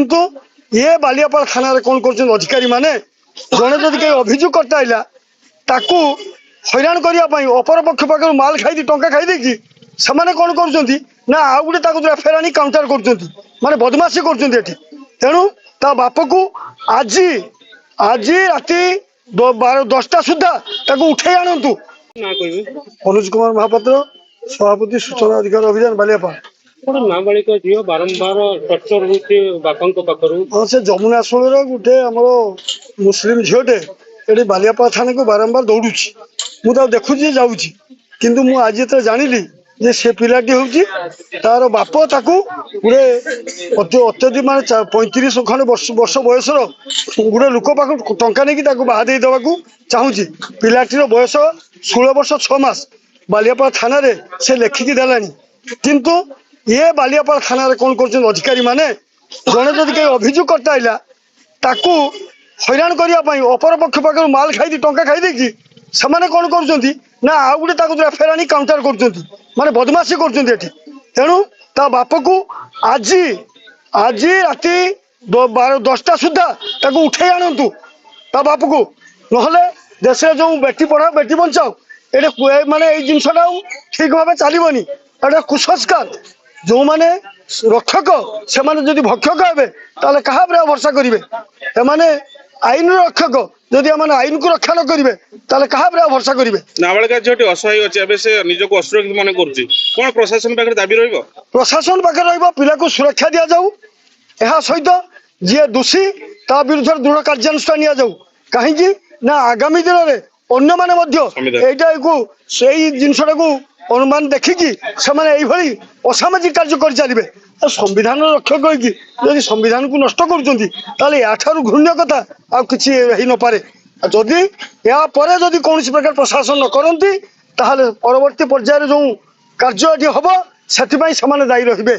কিন্তু ये बालियापाल थाना कौन कर अधिकारी माने जड़े जदि कहीं अभियोग करता है ताकू हैरान करने अपर पक्ष पाखर माल खाई टंका खाई से कौन कर आउ गोटे फेरानी काउंटर कर माने बदमाशी कर तेणु ता बाप को आज आज राति 10टा सुधा उठे आणतु। अनुज कुमार महापात्र सभापति सूचना अधिकार अभियान बालियापाल। नाबालिका झील बारंबार टर्चर होती बापा पाखर हाँ से जमुना शोर गोटे आम मुस्लिम झीटे ये बालियापाल थाना को बारंबार दौड़ू मुझे देखुची जाऊँगी किंतु मु आज तो जानिली जे से पिलाटी हूँ तार बाप ताकू गोटे अत्यधिक मान 35 खंड वर्ष बयसर गोटे लोक पाख टंका नहीं बाहा देवा चाहूँगी पिलाटीर बयस 16 वर्ष 6 मास बालियापाल थाना से लेखिकी देलानी किंतु ये बालियापाल थाना कौन कर अधिकारी माने जड़े जदि कहीं अभियोग करता है ताकू हैरान करने अपर पक्ष पाखर माल खाई टंका खाई से कौन कर आउ गोटे फेरानी काउंटर कर माने बदमाशी कर तेणु ता बाप को आज आज राति 10टा सुधा उठे आणतु ता बाप को नहले देश जो बेटी पढ़ाओ बेटी बचाओ ये माने जिनसा ठीक भाव चलनी एटा कुसंस्कार जो माने रक्षक से माने भक्षक हे ताले कहा भरसा करेंगे एमाने आईन रक्षक जदि आईन को रक्षा न करेंगे ताले कहा भरसा करेंगे। नाबालिका झील असहाय अच्छे से निजक असुरक्षित मन कर प्रशासन पाखे दाबी प्रशासन पाखे पिला को सुरक्षा दि जाऊ यह सहित जी दोषी ता विरुद्ध दृढ़ कार्यानुष्ठान नि जाऊ कहीं आगामी दिन में अन्य माने जिनसा को अनुमान देखिकी से असामाजिक कार्य कर चलिए संविधान रक्षक होगी संविधान को नष्ट कर घृण्य कथा आ कि न पारे जदि यापर जदि कौन प्रकार प्रशासन न करती परवर्ती पर्यायर जो कार्य हम से दायी रहे।